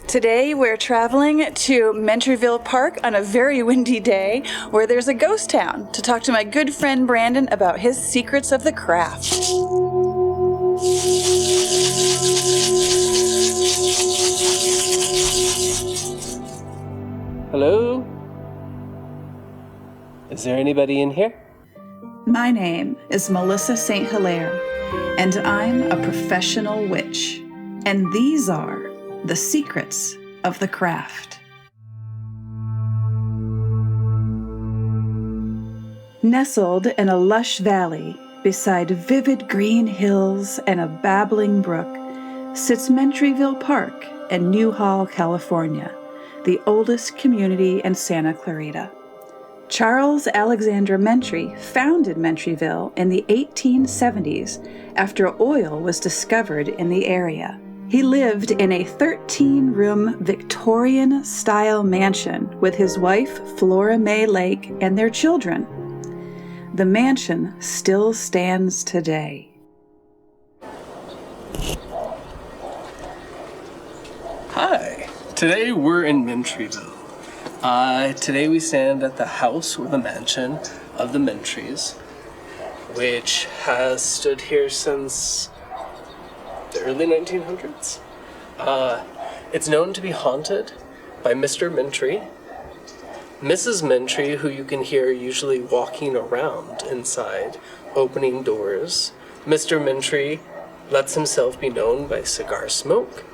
Today we're traveling to Mentryville Park on a very windy day where there's a ghost town to talk to my good friend Branden about his secrets of the craft. Hello? Is there anybody in here? My name is Melissa St. Hilaire, and I'm a professional witch. And these are the secrets of the craft. Nestled in a lush valley beside vivid green hills and a babbling brook sits Mentryville Park in Newhall, California, the oldest community in Santa Clarita. Charles Alexander Mentry founded Mentryville in the 1870s after oil was discovered in the area. He lived in a 13-room Victorian-style mansion with his wife, Flora May Lake, and their children. The mansion still stands today. Hi. Today we're in Mentryville. Today we stand at the house or the mansion of the Mentrys, which has stood here since the early 1900s. It's known to be haunted by Mr. Mentry, Mrs. Mentry, who you can hear usually walking around inside, opening doors. Mr. Mentry lets himself be known by cigar smoke,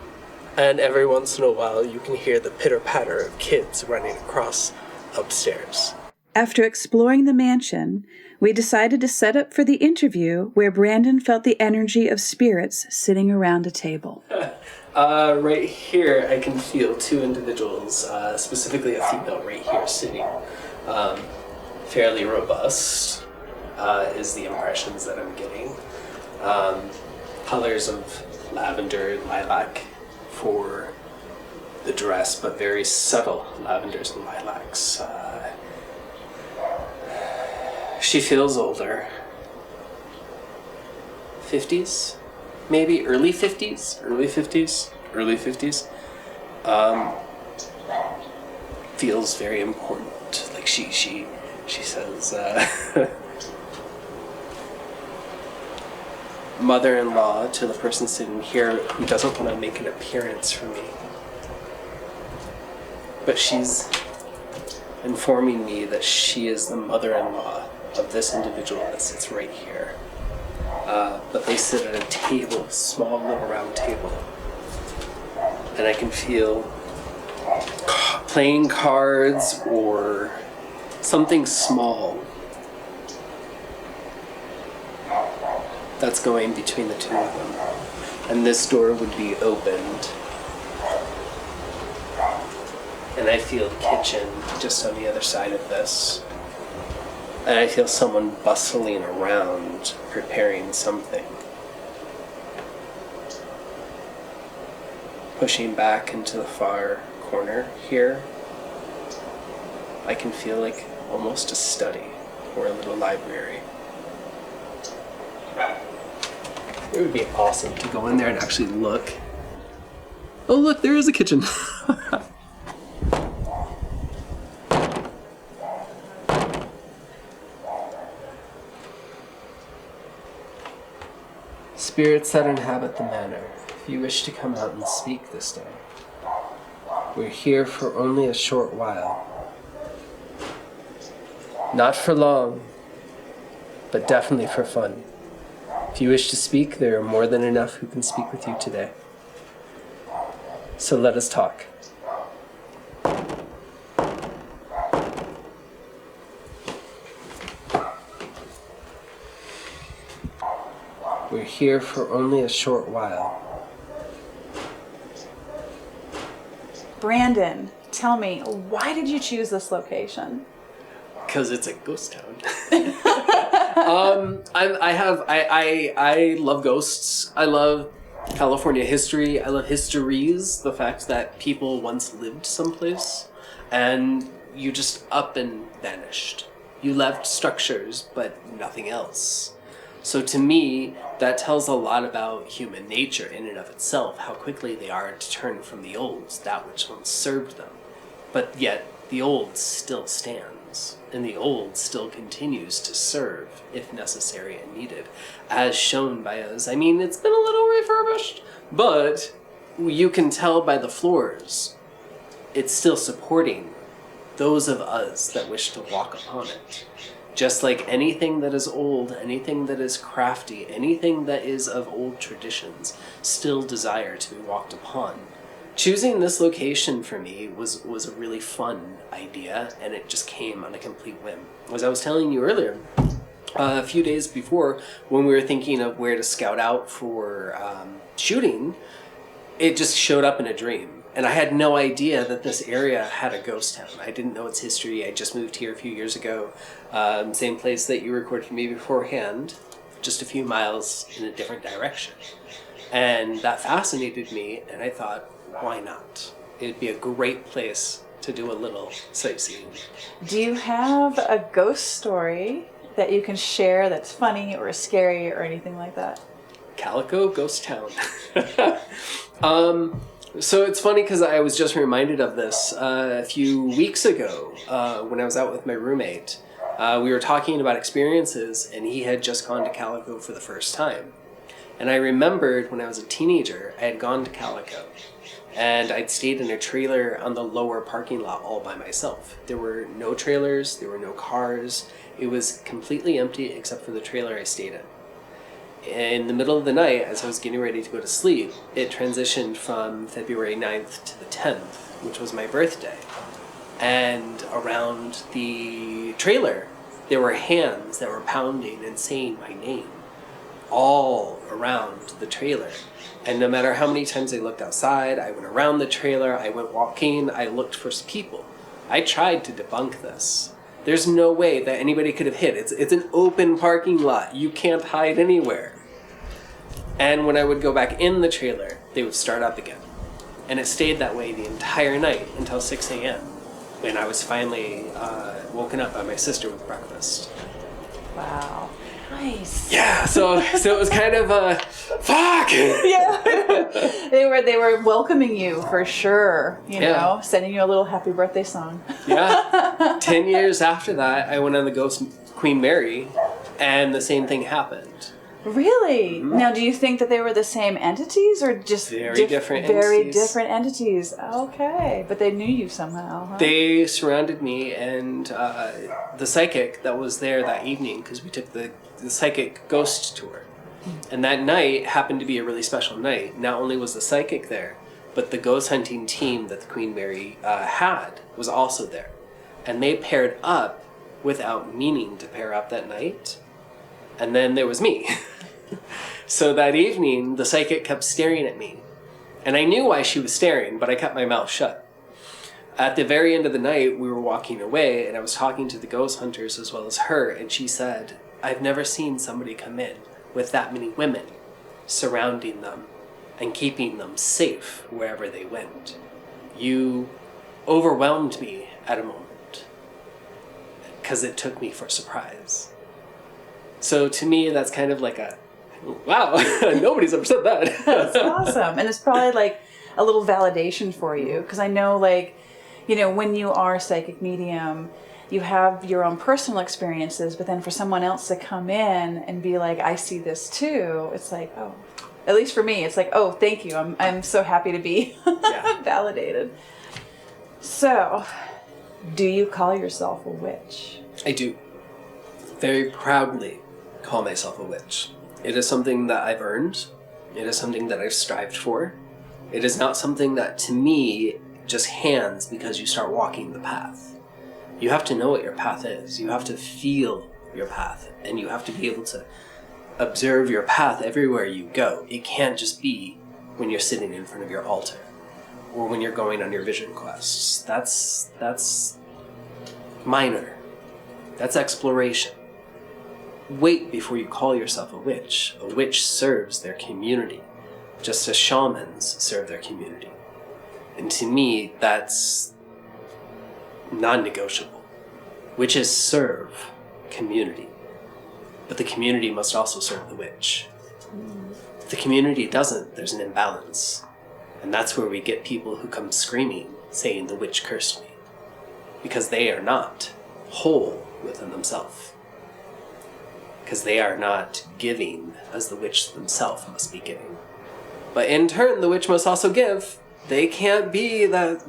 and every once in a while you can hear the pitter-patter of kids running across upstairs. After exploring the mansion, we decided to set up for the interview where Branden felt the energy of spirits sitting around a table. Right here I can feel two individuals, specifically a female right here sitting. Fairly robust is the impressions that I'm getting. Colors of lavender and lilac for the dress, but very subtle lavenders and lilacs. She feels older. 50s? Maybe early 50s? Early 50s? Early 50s. Feels very important. Like she says, mother-in-law to the person sitting here who doesn't want to make an appearance for me. But she's informing me that she is the mother-in-law of this individual that sits right here. But they sit at a table, a small little round table. And I can feel playing cards or something small that's going between the two of them. And this door would be opened. And I feel the kitchen just on the other side of this. And I feel someone bustling around, preparing something. Pushing back into the far corner here, I can feel like almost a study or a little library. It would be awesome to go in there and actually look. Oh look, there is a kitchen. Spirits that inhabit the manor, if you wish to come out and speak this day, we're here for only a short while. Not for long, but definitely for fun. If you wish to speak, there are more than enough who can speak with you today. So let us talk. We're here for only a short while. Branden, tell me, why did you choose this location? Because it's a ghost town. I love ghosts. I love California history. I love histories. The fact that people once lived someplace and you just up and vanished. You left structures, but nothing else. So to me, that tells a lot about human nature in and of itself, how quickly they are to turn from the old, that which once served them. But yet, the old still stands, and the old still continues to serve, if necessary and needed, as shown by us. I mean, it's been a little refurbished, but you can tell by the floors, it's still supporting those of us that wish to walk upon it. Just like anything that is old, anything that is crafty, anything that is of old traditions, still desire to be walked upon. Choosing this location for me was a really fun idea, and it just came on a complete whim. As I was telling you earlier, a few days before, when we were thinking of where to scout out for shooting, it just showed up in a dream. And I had no idea that this area had a ghost town. I didn't know its history. I just moved here a few years ago. Same place that you recorded me beforehand, just a few miles in a different direction. And that fascinated me, and I thought, why not? It'd be a great place to do a little sightseeing. Do you have a ghost story that you can share that's funny or scary or anything like that? Calico Ghost Town. So it's funny because I was just reminded of this a few weeks ago when I was out with my roommate. We were talking about experiences, and he had just gone to Calico for the first time. And I remembered when I was a teenager, I had gone to Calico, and I'd stayed in a trailer on the lower parking lot all by myself. There were no trailers, there were no cars. It was completely empty except for the trailer I stayed in. In the middle of the night, as I was getting ready to go to sleep, it transitioned from February 9th to the 10th, which was my birthday. And around the trailer, there were hands that were pounding and saying my name all around the trailer. And no matter how many times I looked outside, I went around the trailer, I went walking, I looked for people. I tried to debunk this. There's no way that anybody could have hid. It's an open parking lot. You can't hide anywhere. And when I would go back in the trailer, they would start up again. And it stayed that way the entire night until 6 a.m. when I was finally woken up by my sister with breakfast. Wow. Nice. Yeah, so it was kind of fuck. Yeah. They were welcoming you for sure, you know, sending you a little happy birthday song. Yeah. 10 years after that, I went on the Ghost Queen Mary, and the same thing happened. Really? Mm-hmm. Now, do you think that they were the same entities or just very different entities? Very different entities. Okay, but they knew you somehow, huh? They surrounded me, and the psychic that was there that evening, because we took the psychic ghost tour. And that night happened to be a really special night. Not only was the psychic there, but the ghost hunting team that the Queen Mary had was also there. And they paired up without meaning to pair up that night. And then there was me. So that evening, the psychic kept staring at me. And I knew why she was staring, but I kept my mouth shut. At the very end of the night, we were walking away, and I was talking to the ghost hunters as well as her, and she said, I've never seen somebody come in with that many women surrounding them and keeping them safe wherever they went. You overwhelmed me at a moment because it took me for surprise. So to me, that's kind of like a, wow, nobody's ever said that. That's awesome. And it's probably like a little validation for you, because I know, like, you know, when you are a psychic medium, you have your own personal experiences, but then for someone else to come in and be like, I see this too, it's like, oh, at least for me, it's like, oh, thank you. I'm so happy to be validated. So, do you call yourself a witch? I do. Very proudly call myself a witch. It is something that I've earned. It is something that I've strived for. It is not something that, to me, just hands because you start walking the path. You have to know what your path is. You have to feel your path, and you have to be able to observe your path everywhere you go. It can't just be when you're sitting in front of your altar or when you're going on your vision quests. That's minor. That's exploration. Wait before you call yourself a witch. A witch serves their community, just as shamans serve their community. And to me, that's non-negotiable. Witches serve community. But the community must also serve the witch. If the community doesn't, there's an imbalance. And that's where we get people who come screaming, saying the witch cursed me. Because they are not whole within themselves. Because they are not giving as the witch themselves must be giving. But in turn, the witch must also give. They can't be that,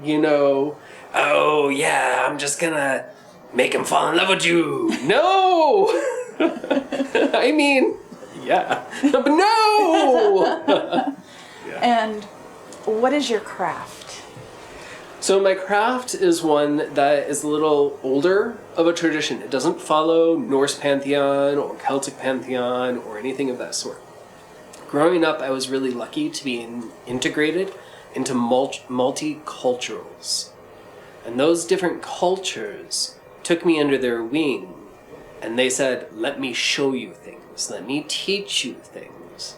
oh yeah, I'm just gonna make him fall in love with you. No! I mean, yeah, but no! Yeah. And what is your craft? So my craft is one that is a little older of a tradition. It doesn't follow Norse pantheon or Celtic pantheon or anything of that sort. Growing up, I was really lucky to be integrated into multiculturals. And those different cultures took me under their wing, and they said, let me show you things. Let me teach you things.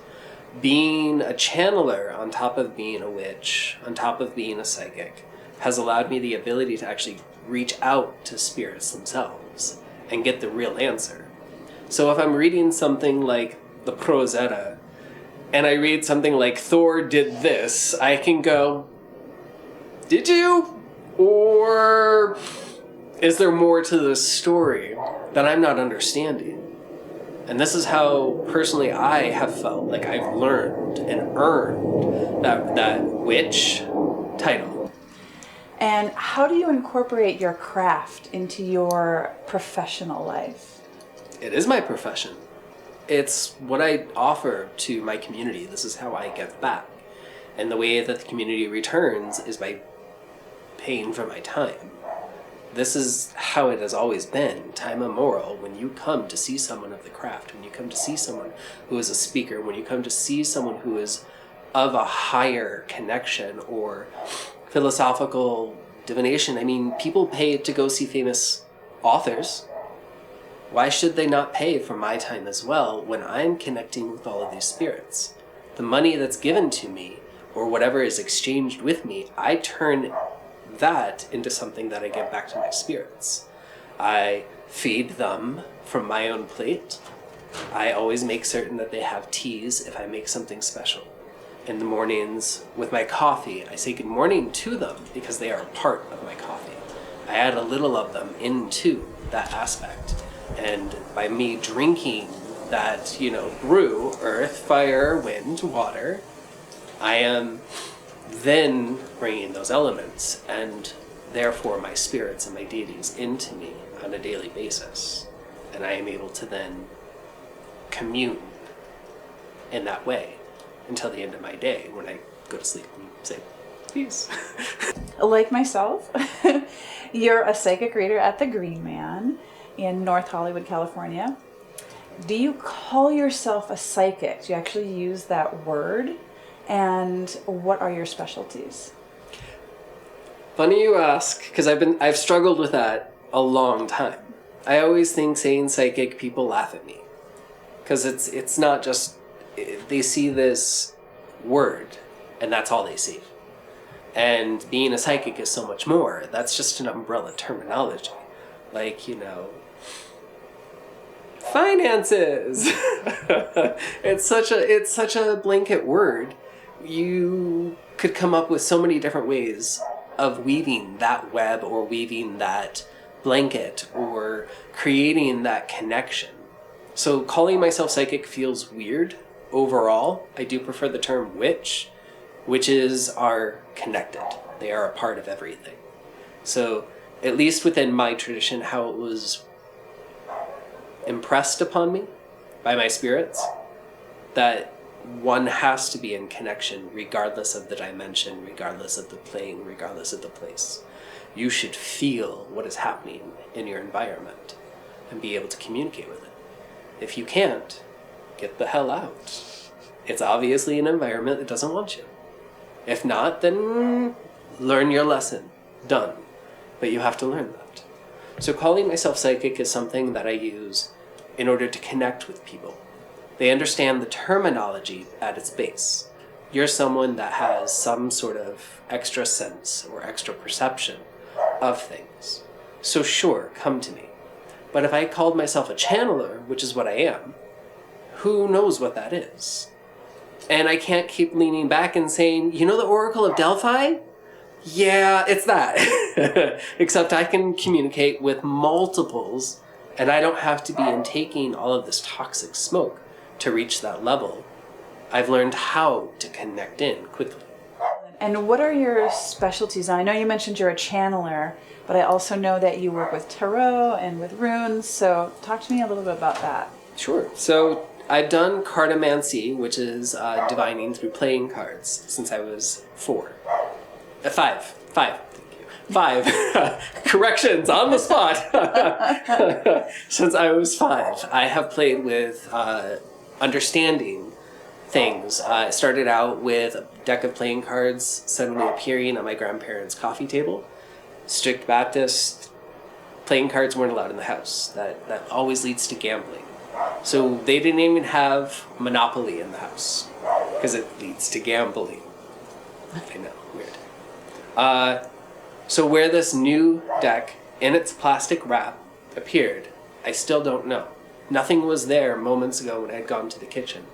Being a channeler on top of being a witch, on top of being a psychic, has allowed me the ability to actually reach out to spirits themselves and get the real answer. So if I'm reading something like the Prose Edda, and I read something like Thor did this, I can go, did you? Or is there more to this story that I'm not understanding? And this is how personally I have felt like I've learned and earned that witch title. And how do you incorporate your craft into your professional life? It is my profession. It's what I offer to my community. This is how I give back. And the way that the community returns is by paying for my time. This is how it has always been, time immemorial. When you come to see someone of the craft, when you come to see someone who is a speaker, when you come to see someone who is of a higher connection or philosophical divination, I mean, people pay to go see famous authors. Why should they not pay for my time as well when I'm connecting with all of these spirits? The money that's given to me, or whatever is exchanged with me, I turn that into something that I give back to my spirits. I feed them from my own plate. I always make certain that they have teas if I make something special. In the mornings with my coffee, I say good morning to them because they are a part of my coffee. I add a little of them into that aspect. And by me drinking that, brew, earth, fire, wind, water, I am then bringing those elements and therefore my spirits and my deities into me on a daily basis. And I am able to then commune in that way until the end of my day when I go to sleep and say, peace. Like myself, you're a psychic reader at the Green Man in North Hollywood, California. Do you call yourself a psychic? Do you actually use that word? And what are your specialties? Funny you ask, because I've struggled with that a long time. I always think saying psychic, people laugh at me. Because it's not just, they see this word, and that's all they see. And being a psychic is so much more. That's just an umbrella terminology. Like, finances! It's such a blanket word. You could come up with so many different ways of weaving that web or weaving that blanket or creating that connection. So calling myself psychic feels weird overall. I do prefer the term witch. Witches are connected. They are a part of everything. So at least within my tradition, how it was impressed upon me by my spirits, that one has to be in connection regardless of the dimension, regardless of the plane, regardless of the place. You should feel what is happening in your environment and be able to communicate with it. If you can't, get the hell out. It's obviously an environment that doesn't want you. If not, then learn your lesson. Done. But you have to learn that. So calling myself psychic is something that I use in order to connect with people. They understand the terminology at its base. You're someone that has some sort of extra sense or extra perception of things. So sure, come to me. But if I called myself a channeler, which is what I am, who knows what that is? And I can't keep leaning back and saying, you know the Oracle of Delphi? Yeah, it's that. Except I can communicate with multiples, and I don't have to be intaking all of this toxic smoke to reach that level. I've learned how to connect in quickly. And what are your specialties? I know you mentioned you're a channeler, but I also know that you work with tarot and with runes, so talk to me a little bit about that. Sure. So I've done cartomancy, which is divining through playing cards, since I was 4. 5. Thank you. 5. Corrections on the spot. Since I was 5, I have played with understanding things. I started out with a deck of playing cards suddenly appearing on my grandparents' coffee table. Strict Baptist, playing cards weren't allowed in the house. That always leads to gambling. So they didn't even have Monopoly in the house because it leads to gambling. I know, weird. So where this new deck in its plastic wrap appeared, I still don't know. Nothing was there moments ago when I had gone to the kitchen,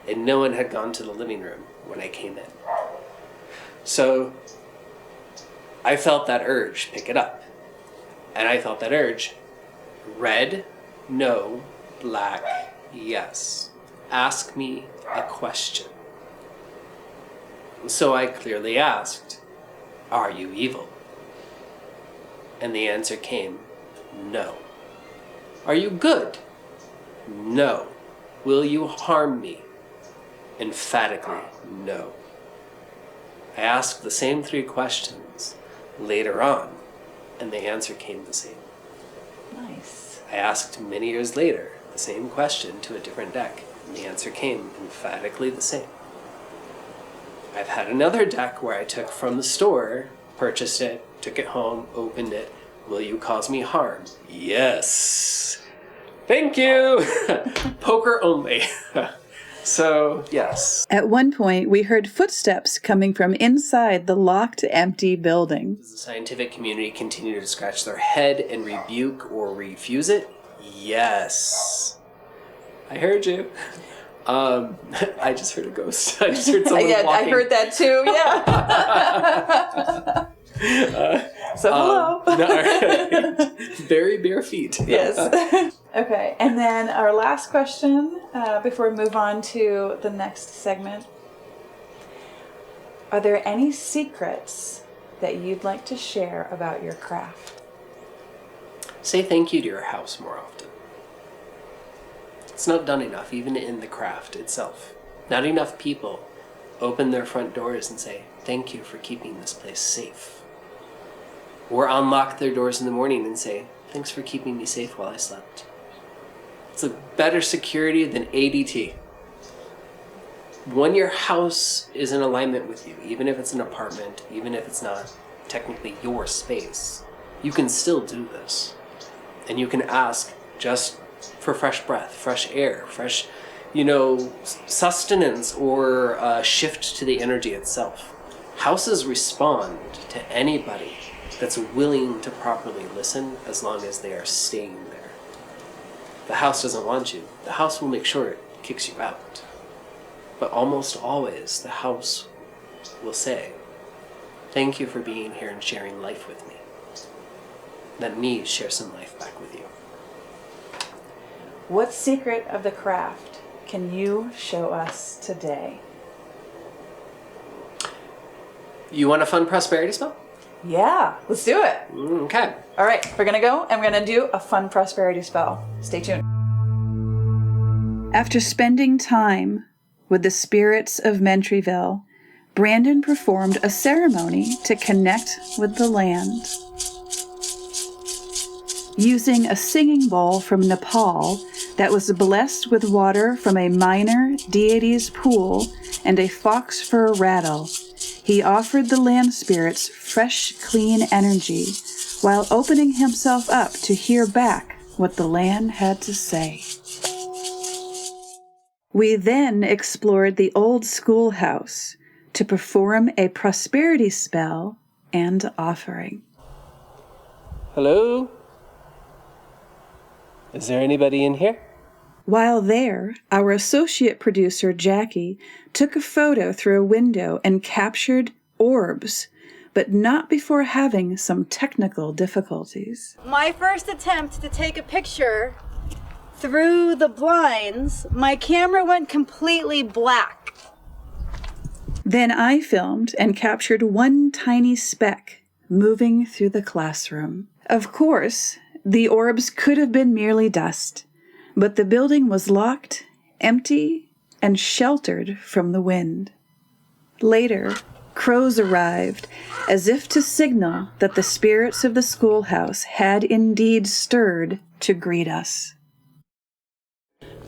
and no one had gone to the living room when I came in. So I felt that urge, pick it up. And I felt that urge, red, no, black, yes. Ask me a question. So I clearly asked, are you evil? And the answer came, no. Are you good? No. Will you harm me? Emphatically, no. I asked the same 3 questions later on, and the answer came the same. Nice. I asked many years later the same question to a different deck, and the answer came emphatically the same. I've had another deck where I took from the store, purchased it, took it home, opened it. Will you cause me harm? Yes. Thank you. Poker only. So, yes. At one point, we heard footsteps coming from inside the locked, empty building. Does the scientific community continue to scratch their head and rebuke or refuse it? Yes. I heard you. I just heard a ghost. I just heard someone walking. I heard that too, yeah. So hello. No, very bare feet. Yes. Okay, and then our last question before we move on to the next segment. Are there any secrets that you'd like to share about your craft? Say thank you to your house more often. It's not done enough, even in the craft itself. Not enough people open their front doors and say, thank you for keeping this place safe. Or unlock their doors in the morning and say, thanks for keeping me safe while I slept. It's a better security than ADT. When your house is in alignment with you, even if it's an apartment, even if it's not technically your space, you can still do this. And you can ask just for fresh breath, fresh air, fresh, sustenance, or a shift to the energy itself. Houses respond to anybody that's willing to properly listen as long as they are staying there. The house doesn't want you. The house will make sure it kicks you out. But almost always, the house will say, thank you for being here and sharing life with me. Let me share some life back with you. What secret of the craft can you show us today? You want a fun prosperity spell? Yeah, let's do it. Okay. All right, we're going to go and we're going to do a fun prosperity spell. Stay tuned. After spending time with the spirits of Mentryville, Branden performed a ceremony to connect with the land. Using a singing bowl from Nepal that was blessed with water from a minor deity's pool and a fox fur rattle, he offered the land spirits fresh, clean energy while opening himself up to hear back what the land had to say. We then explored the old schoolhouse to perform a prosperity spell and offering. Hello? Is there anybody in here? While there, our associate producer, Jackie, took a photo through a window and captured orbs, but not before having some technical difficulties. My first attempt to take a picture through the blinds, my camera went completely black. Then I filmed and captured one tiny speck moving through the classroom. Of course, the orbs could have been merely dust, but the building was locked, empty, and sheltered from the wind. Later, crows arrived, as if to signal that the spirits of the schoolhouse had indeed stirred to greet us.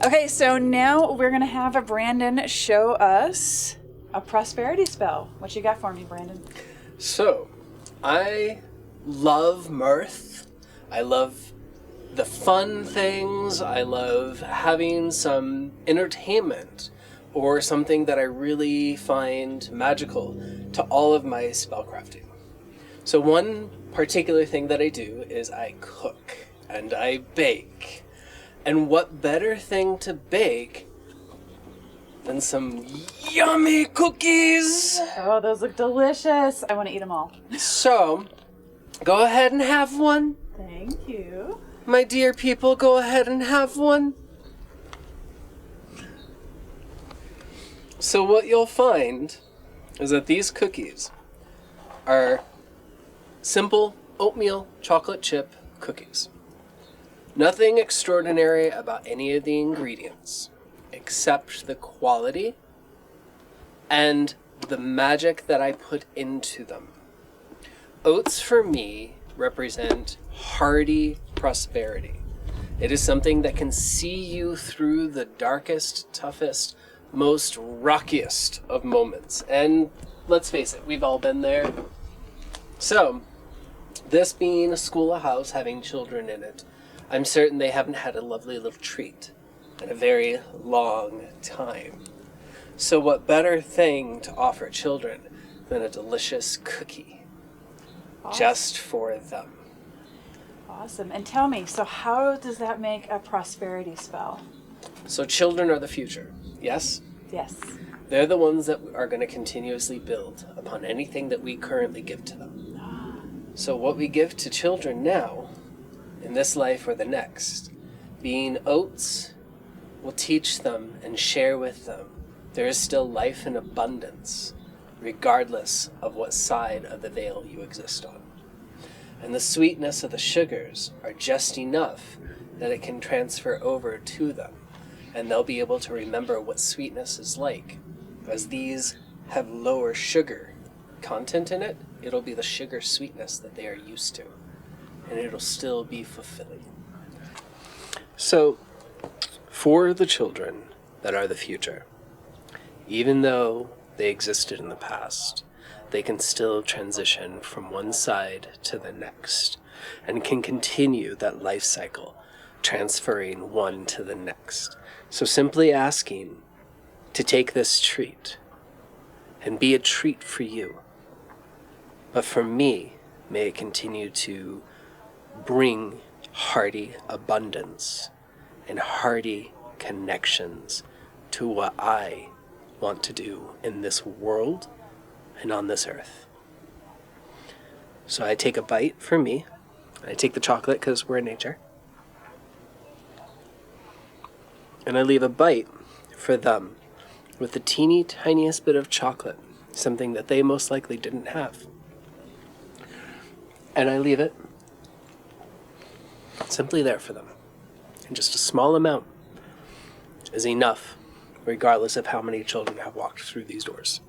Okay, so now we're going to have Branden show us a prosperity spell. What you got for me, Branden? So, I love mirth. I love the fun things. I love having some entertainment or something that I really find magical to all of my spellcrafting. So one particular thing that I do is I cook and I bake. And what better thing to bake than some yummy cookies? Oh, those look delicious. I want to eat them all. So, go ahead and have one. Thank you. My dear people, go ahead and have one. So what you'll find is that these cookies are simple oatmeal chocolate chip cookies. Nothing extraordinary about any of the ingredients, except the quality and the magic that I put into them. Oats for me represent hearty prosperity. It is something that can see you through the darkest, toughest, most rockiest of moments. And let's face it, we've all been there. So, this being a schoolhouse having children in it, I'm certain they haven't had a lovely little treat in a very long time. So what better thing to offer children than a delicious cookie? Awesome. Just for them. Awesome. And tell me, so how does that make a prosperity spell? So children are the future, yes? Yes. They're the ones that are going to continuously build upon anything that we currently give to them. So what we give to children now, in this life or the next, being oats, will teach them and share with them there is still life in abundance, regardless of what side of the veil you exist on. And the sweetness of the sugars are just enough that it can transfer over to them, and they'll be able to remember what sweetness is like. As these have lower sugar content in it, it'll be the sugar sweetness that they are used to, and it'll still be fulfilling. So, for the children that are the future, even though they existed in the past, they can still transition from one side to the next and can continue that life cycle, transferring one to the next. So simply asking to take this treat and be a treat for you. But for me, may it continue to bring hearty abundance and hearty connections to what I want to do in this world and on this earth. So I take a bite for me. I take the chocolate because we're in nature. And I leave a bite for them with the teeny tiniest bit of chocolate, something that they most likely didn't have. And I leave it simply there for them. And just a small amount is enough, regardless of how many children have walked through these doors.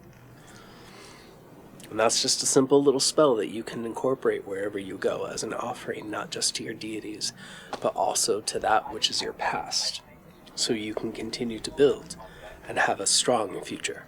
And that's just a simple little spell that you can incorporate wherever you go as an offering, not just to your deities, but also to that which is your past, so you can continue to build and have a strong future.